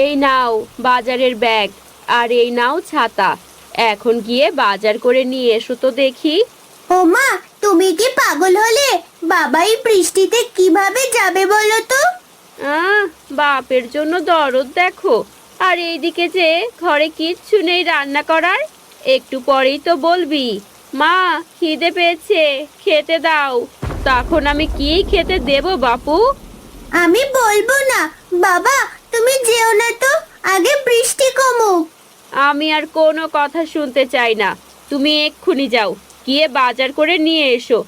এই নাও বাজারের ব্যাগ, আর এই নাও ছাতা। এখন গিয়ে বাজার করে নিয়ে এসো তো দেখি। ও মা, তুমি কি পাগল হলে? বাবা এই বৃষ্টিতে কিভাবে যাবে বলো তো? আহ বাপের জন্য দরদ দেখো। আর এইদিকে যে ঘরে কিচ্ছু নেই রান্না করার। একটু পরেই তো বলবি, মা খিদে পেয়েছে, খেতে দাও। তখন আমি কি খেতে দেব বাপু? আমি বলবো না। বাবা, তুমি যেও না তো, আগে বৃষ্টি কমুক। আমি আর কোনো কথা শুনতে চাই না। তুমি এক্ষুনি যাও, গিয়ে বাজার করে নিয়ে এসো।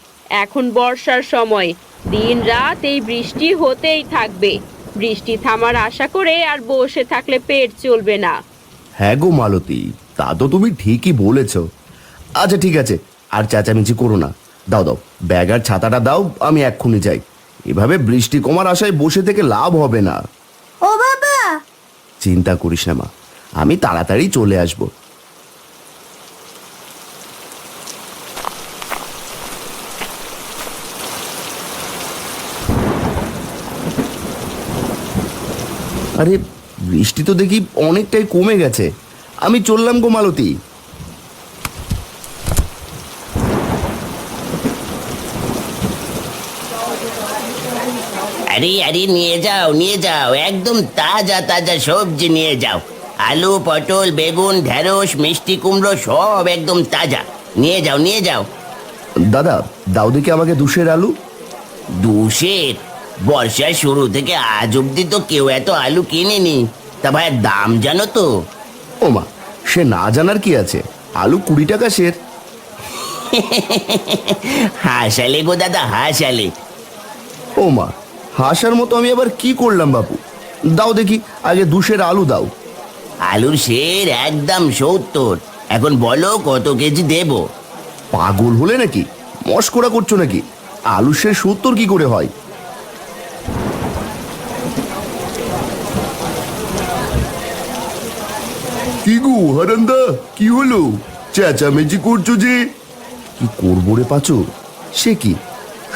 এখন বর্ষার সময়, দিন রাত এই বৃষ্টি হতেই থাকবে। বৃষ্টি থামার আশা করে আর বসে থাকলে পেট চলবে না। হ্যাঁ গো মালতী, তা তো তুমি ঠিকই বলেছ। আচ্ছা ঠিক আছে, আর চেঁচামেচি করো না। দাও দাও, ব্যাগ আর ছাতাটা দাও, আমি এক্ষুনি যাই। এভাবে বৃষ্টি কমার আশায় বসে থেকে লাভ হবে না। ও বাবা! চিন্তা করিস না মা, আমি তাড়াতাড়ি চলে আসব। আরে বৃষ্টি তো দেখি অনেকটাই কমে গেছে। আমি চললাম গো মালতী। আরে আরে, নিয়ে যাও একদম তাজা তাজা সবজি নিয়ে যাও। আলু, পটল, বেগুন, ঢেঁড়স, মিষ্টি কুমড়ো সব একদম তাজা। নিয়ে যাও। দাদা দাও দেখি আমাকে 2 আলু। দুশের? বর্ষার শুরু থেকে আজ অব্দি তো কেউ এত আলু কিনেনি। তা ভাই, দাম জানো তো? ও মা, সে না জানার কি আছে, আলু 20 টাকা সের। হাসালে গো দাদা, হাসালে। ও মা, হাসার মতো আমি আবার কি করলাম বাপু? দাও দেখি আগে 2 আলু দাও। আলুর সের একদম 70। এখন বলো কত কেজি দেব? পাগল হলে নাকি? মস্করা করছো নাকি? আলু সে 70 কি করে হয়? কি গো হারান্দা, কি হলো? চেঁচামেচি করছো যে? কি করবো রে পাচু? সে কি,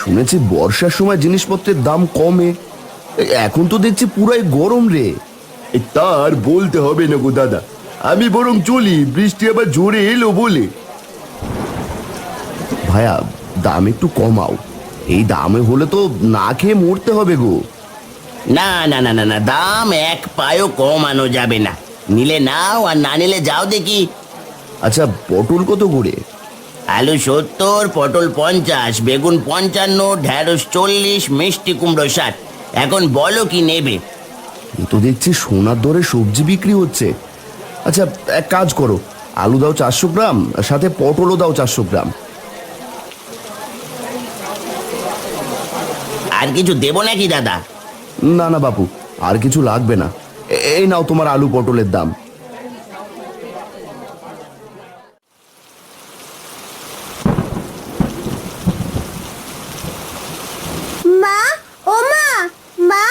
শুনেছি বর্ষার সময় জিনিসপত্রের দাম কমে, এখন তো দেখছি পুরাই গরম রে। তার বলতে হবে না গো দাদা, আমি বরং চলি, বৃষ্টি আবার জোরে এলো বলে। ভাইয়া দাম একটু কমাও, এই দামে হলে তো না খেয়ে মরতে হবে গো। না না না না না, দাম এক পায়ও কমানো যাবে না। নিলে নাও, আর না নিলে যাও দেখি। আচ্ছা পটল কত করে? আলু 70, পটল 50, বেগুন 55, ঢেঁড়স 40, মিষ্টি কুমড়ো 60। এখন বলো কি নেবে? এ তো দেখছি সোনার দরে সবজি বিক্রি হচ্ছে। আচ্ছা এক কাজ করো, আলু দাও 400 গ্রাম, আর সাথে পটলও দাও 400 গ্রাম। আর কিছু দেবো নাকি দাদা? না না বাপু, আর কিছু লাগবে না। এই নাও তোমার আলু পটলের দাম। মা, ও মা, মা!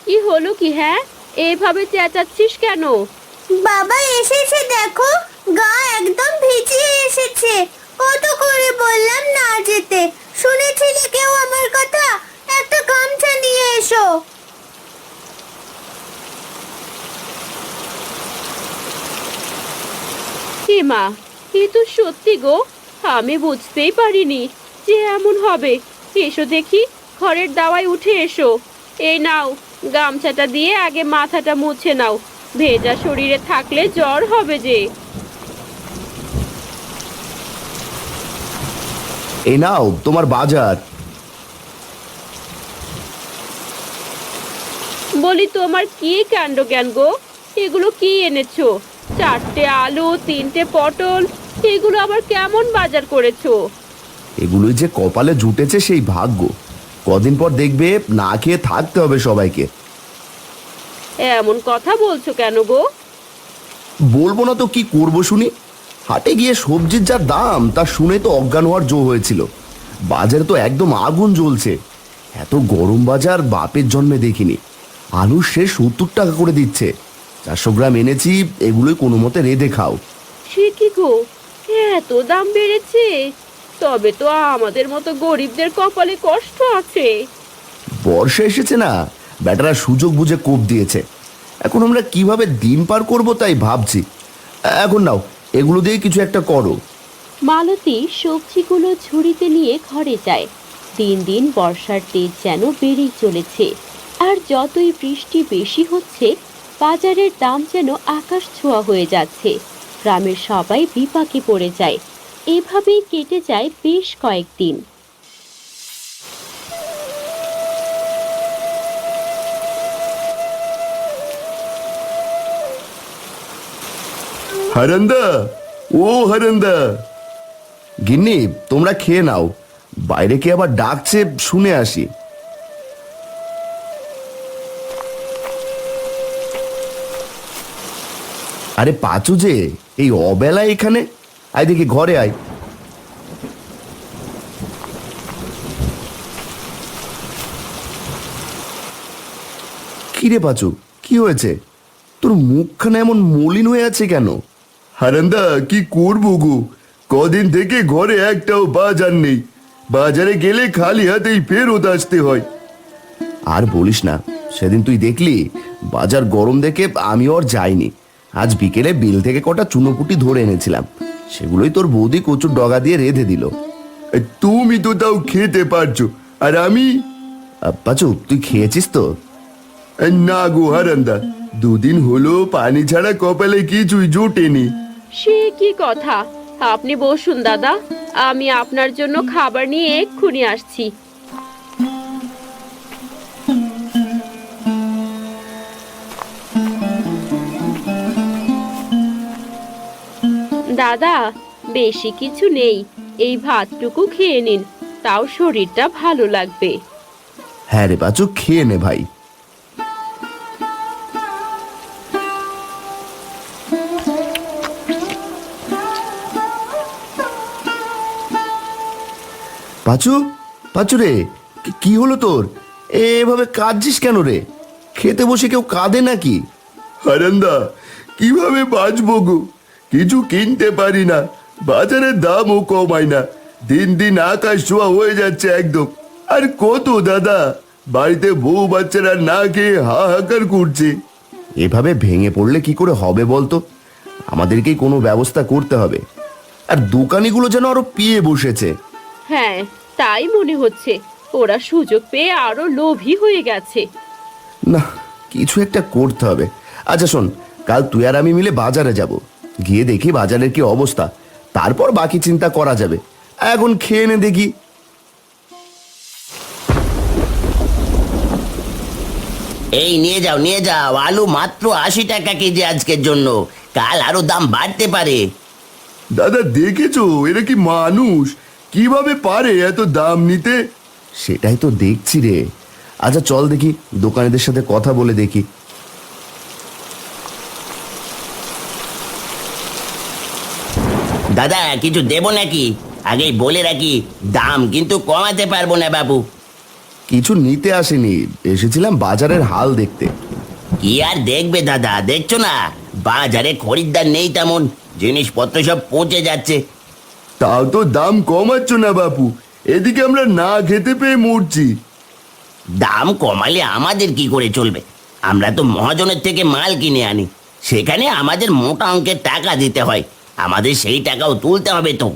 কি হলো কি? হ্যাঁ, এইভাবে চেঁচাচ্ছিস কেন? বাবা এসেছে দেখো, গা একদম ভিজিয়ে এসেছে। কত করে বললাম না যেতে, শুনেছিলে কেউ আমার কথা? একটা গামছা নিয়ে এসো। হে মা, এ তো সত্যি গো। আমি বুঝতেই পারিনি যে এমন হবে। এসো দেখি, ঘরের দাওয়ায় উঠে এসো। এই নাও, গামছাটা দিয়ে আগে মাথাটা মুছে নাও। ভেজা শরীরে থাকলে জ্বর হবে যে। এই নাও তোমার বাজার। বলি, তোমার কি কাণ্ড জ্ঞান গো? এগুলো কি এনেছো? 4টে আলু, 3টে পটল, এগুলো আবার কেমন বাজার করেছো? এগুলোই যে কপালে জুটেছে সেই ভাগ্য। কদিন পর দেখবে না খেয়ে থাকতে হবে সবাইকে। এমন কথা বলছো কেন গো? বলবো না তো কি করবো শুনি। হাটে গিয়ে সবজির যা দাম তা শুনে তো অজ্ঞান হওয়ার জো হয়েছিল। বাজারে তো একদম আগুন জ্বলছে। এত গরম বাজার বাপের জন্মে দেখিনি। আলু সে 70 টাকা করে দিচ্ছে। 400 গ্রাম এনেছি, এগুলোই কোনো মতে রেঁধে খাও। সে কি গো, এত দাম বেড়েছে? তবে তো আমাদের মতো গরিবদের কপালে কষ্ট আছে। বর্ষা এসেছে না, ব্যাটারা সুযোগ বুঝে কোপ দিয়েছে। এখন আমরা কিভাবে দিন পার করব তাই ভাবছি। এখন নাও, এগুলো দিয়ে কিছু একটা করো। মালতী সবজিগুলো ঝুড়িতে নিয়ে ঘরে যায়। দিন দিন বর্ষার তেজ যেন বেড়েই চলেছে, আর যতই বৃষ্টি বেশি হচ্ছে বাজারের দাম যেন আকাশ ছোঁয়া হয়ে যাচ্ছে। গ্রামের সবাই বিপাকে পড়ে যায়। এভাবেই কেটে যায় বেশ কয়েকদিন। হারান্দা, ও হারান্দা। গিন্নি, তোমরা খেয়ে নাও, বাইরে কে আবার ডাকছে শুনে আসি। আরে পাঁচু যে, এই অবেলায় এখানে? আয় দেখি, ঘরে আয়। কিরে পাঁচু, কি হয়েছে? তোর মুখখানা এমন মলিন হয়ে আছে কেন? হারান্দা, কি করবো গো, কদিন থেকে ঘরে একটাও বাজার নেই। বাজারে গেলে খালি হাতেই ফেরত আসতে হয়। আর বলিস না, সেদিন তুই দেখলি বাজার গরম দেখে আমি আর যাইনি। আজ বিকেলে বিল থেকে কটা চুনোপুটি ধরে এনেছিলাম, সেগুলোই তোর বৌদি কচুর ডগা দিয়ে রেঁধে দিল। তুমি তো তাও খেতে পারছো, আর আমি? পাঁচু, তুই খেয়েছিস তো? না গো হারান্দা, দুদিন হলো পানি ছাড়া কপালে কিছুই জোটেনি। সে কি কথা! আপনি বসুন দাদা, আমি আপনার জন্য খাবার নিয়ে এক্ষুনি আসছি। দাদা, বেশি কিছু নেই, এই ভাতটুকু খেয়ে নিন, তাও শরীরটা ভালো লাগবে। হ্যাঁ রে পাঁচু, খেয়ে নে ভাই। পাঁচু, পাঁচু রে, কি হলো তোর? এভাবে কাঁদছিস কেন রে? খেতে বসে কেউ কাঁদে নাকি? হারান্দা, কিভাবে বাঁচবো গো, কিছু কিনতে পারি না, বাজারের দামও কমায় না, দিন দিন আকাশ ছোঁয়া হয়ে যাচ্ছে একদম। আর কত দাদা, বাড়িতে বউ বাচ্চারা না খেয়ে হাহাকার করছে। এভাবে ভেঙে পড়লে কি করে হবে বলতো? আমাদেরকেই কোনো ব্যবস্থা করতে হবে। আর দোকানিগুলো যেন আরো পিয়ে বসেছে। হ্যাঁ, তাই মনে হচ্ছে, ওরা সুযোগ পেয়ে আরো লোভী হয়ে গেছে। না, কিছু একটা করতে হবে। আচ্ছা শোন, কাল তুই আর আমি মিলে বাজারে যাব, গিয়ে দেখি বাজারের কি অবস্থা, তারপর বাকি চিন্তা করা যাবে। এখন খেয়ে নে দেখি। এই নিয়ে যাও নিয়ে যাও, আলু মাত্র 80 টাকা কেজি আজকের জন্য, কাল আরো দাম বাড়তে পারে। দাদা দেখেছো, এরা কি মানুষ? কিভাবে পারে এত দাম নিতে? সেটাই তো দেখছি রে। আচ্ছা চল দেখি, দোকানিদের সাথে কথা বলে দেখি। দাদা, কিছু দেবো নাকি? আগেই বলে রাখি, দাম কিন্তু কমাতে পারবো না বাবু। কিছু নিতে আসেনি, এসেছিলাম বাজারের হাল দেখতে। কি আর দেখবে দাদা, দেখছো না বাজারে খরিদ্দার নেই তেমন, জিনিসপত্র সব পচে যাচ্ছে। তাও তো দাম কমাচ্ছ না বাপু, এদিকে আমরা না খেতে পেয়ে মরছি। দাম কমালে আমাদের কি করে চলবে? আমরা তো মহাজনের থেকে মাল কিনে আনি, সেখানে আমাদের মোটা অঙ্কের টাকা দিতে হয়, আমাদের সেই টাকাও তুলতে হবে তো।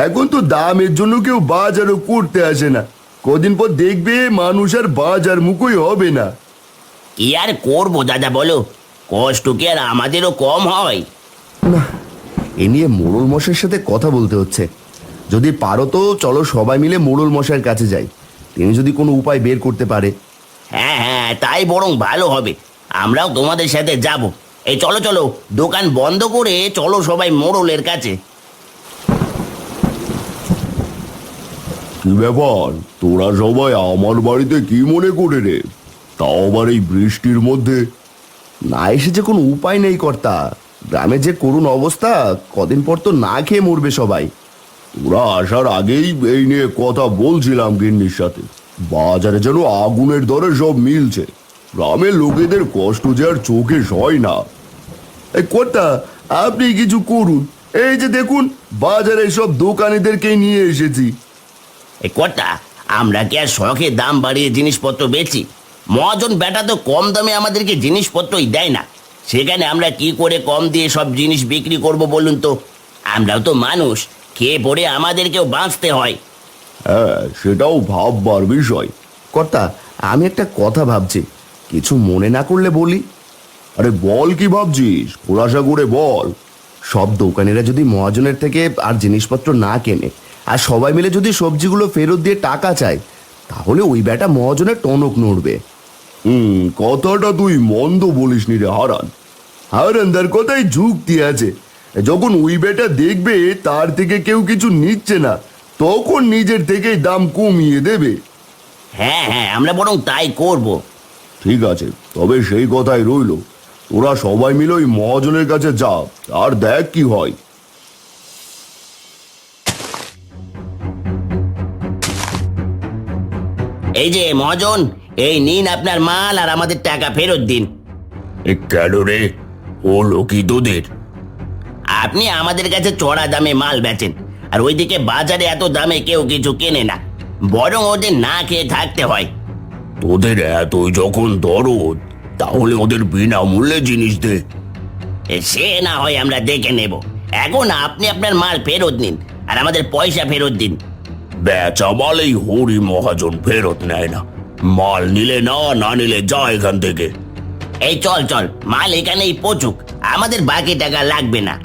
এখন তো দামের জন্য কেউ বাজারও করতে আসে না, কদিন পর দেখবে মানুষ আর বাজার মুখই হবে না। কি আর করবো দাদা বলো, কষ্ট কি আর আমাদেরও কম হয়? না, এ নিয়ে মোড়ল মশাইয়ের সাথে কথা বলতে হচ্ছে। যদি পারো তো চলো সবাই মিলে মোড়ল মশাইয়ের কাছে যাই, তিনি যদি কোনো উপায় বের করতে পারে। হ্যাঁ হ্যাঁ, তাই বরং ভালো হবে, আমরাও তোমাদের সাথে যাব। এই চলো চলো, দোকান বন্ধ করে চলো সবাই মোড়লের কাছে। কি ব্যাপার, তোরা সবাই আমার বাড়িতে কি মনে করে রে? তাও আবার এই বৃষ্টির মধ্যে? না এসে যে কোনো উপায় নেই কর্তা, গ্রামে যে করুণ অবস্থা, কদিন পর তো না খেয়ে মরবে সবাই। ওরা আসার আগেই এই নিয়ে কথা বলছিলাম গিন্নির সাথে, বাজারে যেন আগুনের দরে সব মিলছে, গ্রামের লোকেদের কষ্ট যে আর চোখে সয় না। এই কর্তা, আপনি কিছু করুন, এই যে দেখুন বাজারে সব দোকানিদেরকে নিয়ে এসেছি। এই কর্তা, আমরা কি আর শখে দাম বাড়িয়ে জিনিসপত্র বেচি? মহাজন বেটা তো কম দামে আমাদেরকে জিনিসপত্রই দেয় না, সেখানে আমরা কি করে কম দিয়ে সব জিনিস বিক্রি করব বলুন তো? আমরাও তো মানুষ, খেয়ে পড়ে আমাদেরকেও বাঁচতে হয়। হ্যাঁ, সেটাও ভাববার বিষয়। কর্তা, আমি একটা কথা ভাবছি, কিছু মনে না করলে বলি। আরে বল, কি ভাবছিস? খোলাসা করে বল। সব দোকানিরা যদি মহাজনের থেকে আর জিনিসপত্র না কেনে, আর সবাই মিলে যদি সবজিগুলো ফেরত দিয়ে টাকা চায়, তাহলে ওই বেটা মহাজনের টনক নড়বে। কথাটা তুই মন্দ বলিসনি রে হারান। হারানদার কথাই যুক্তি আছে। যখন ওই বেটা দেখবে তার থেকে কেউ কিছু নিচ্ছে না, তখন নিজের থেকেই দাম কমিয়ে দেবে। হ্যাঁ হ্যাঁ, আমরা বরং তাই করব। ঠিক আছে, তবে সেই কথাই রইল। তোরা সবাই মিলে ওই মহাজনের কাছে যা, আর দেখ কি হয়। এই যে মহাজন, এই নিন আপনার মাল আর আমাদের টাকা ফেরত দিন। কেন রে, হলো কি তোদের? আপনি আমাদের কাছে চড়া দামে মাল বেচেন, আর ওইদিকে বাজারে এত দামে কেউ কিছু কেনে না, বরং ওদের না খেয়ে থাকতে হয়। তোদের এতই যখন দরদ, তাহলে ওদের বিনামূল্যে জিনিস দে। সে না হয় আমরা দেখে নেব, এখন আপনি আপনার মাল ফেরত নিন আর আমাদের পয়সা ফেরত দিন। বেচা মালেই হরি মহাজন ফেরত নেয় না। মাল নিলে না, না নিলে যা এখান থেকে। এই চল চল, মাল এখানেই পচুক, আমাদের বাকি টাকা লাগবে না।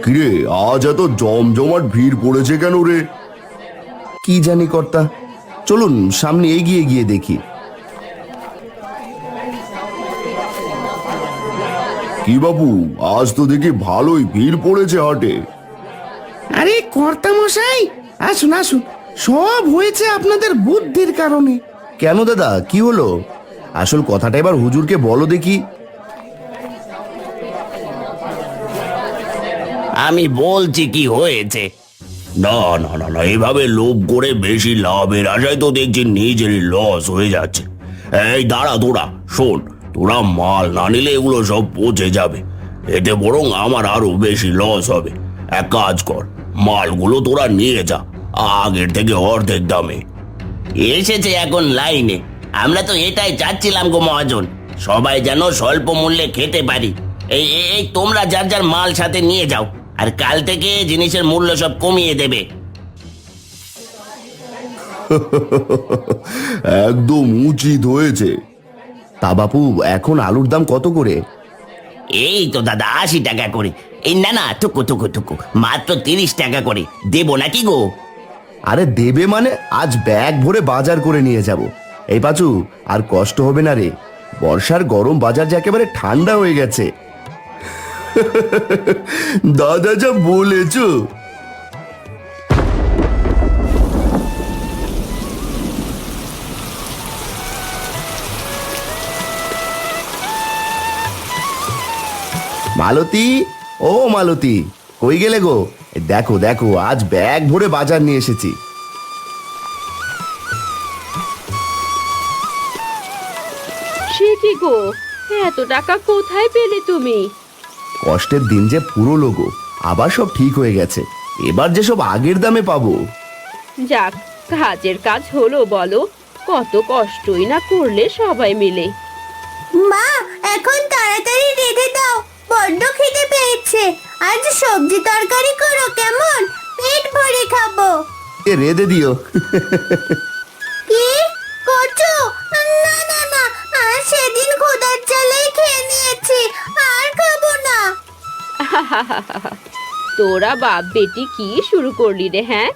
কিরে, আজ এত জমজমাট ভিড় পড়েছে কেন রে? কি জানি কর্তা, চলুন সামনে এগিয়ে গিয়ে দেখি। কি বাবু, আজ তো দেখি ভালোই ভিড় পড়েছে হাটে। আরে কর্তা মশাই, আসুন আসুন, সব হয়েছে আপনাদের বুদ্ধির কারণে। কেন দাদা, কি হলো? আসল কথাটা এবার হুজুরকে বলো দেখি। আমি বলছি কি হয়েছে। না না না না, এভাবে লোভ করে বেশি লাভের আশায় তো দেখছি নিজেরই লস হয়ে যাচ্ছে। এই দাঁড়া, তোরা শোন, তোরা মাল না নিলে এগুলো সব পচে যাবে, এতে বরং আমার আরো বেশি লস হবে। এক কাজ কর, মালগুলো তোরা নিয়ে যা, আগের থেকে অর্ধেক দামে। এসেছে এখন লাইনে, আমরা তো এটাই চাচ্ছিলাম গো মহাজন, সবাই যেন স্বল্প মূল্যে খেতে পারি। এই এই তোমরা যার যার মাল সাথে নিয়ে যাও, আর কাল থেকে জিনিসের মূল্য সব কমিয়ে দেবে। একদম উচিত হয়েছে। তা বাপু, এখন আলুর দাম কত করে? এই তো দাদা 80 টাকা করে। এই না না, টুকু টুকু টুকু, মাত্র 30 টাকা করে দেবো নাকি গো? আরে দেবে মানে? আজ ব্যাগ ভরে বাজার করে নিয়ে যাব। এই পাচু, আর কষ্ট হবে না রে, বর্ষার গরম বাজার যে একেবারে ঠান্ডা হয়ে গেছে। দাদা যা বলেছ। মালতী, ও মালতী, কই গেলে গো? দেখো দেখো, আজ ব্যাগ ভরে বাজার নিয়ে এসেছি। সে কি গো, এত টাকা কোথায় পেলে তুমি? কষ্টের দিন যে পুরো গো, আবার সব ঠিক হয়ে গেছে, এবার যে সব আগের দামে পাবো। যাক, কাজের কাজ হলো বলো, কত কষ্টই না করলে সবাই মিলে। মা, এখন তাড়াতাড়ি রেঁধে দাও, বড্ড খিদে পেয়েছে। আজ সবজি তরকারি করো কেমন, পেট ভরে খাবো। রেঁধে দিও। কি করছো? না না না, আর সেদিন খোদার জ্বালাই খেয়ে নিয়েছি, আর খাবো না। তোরা বাপ বেটি কি শুরু করলি রে, হ্যাঁ?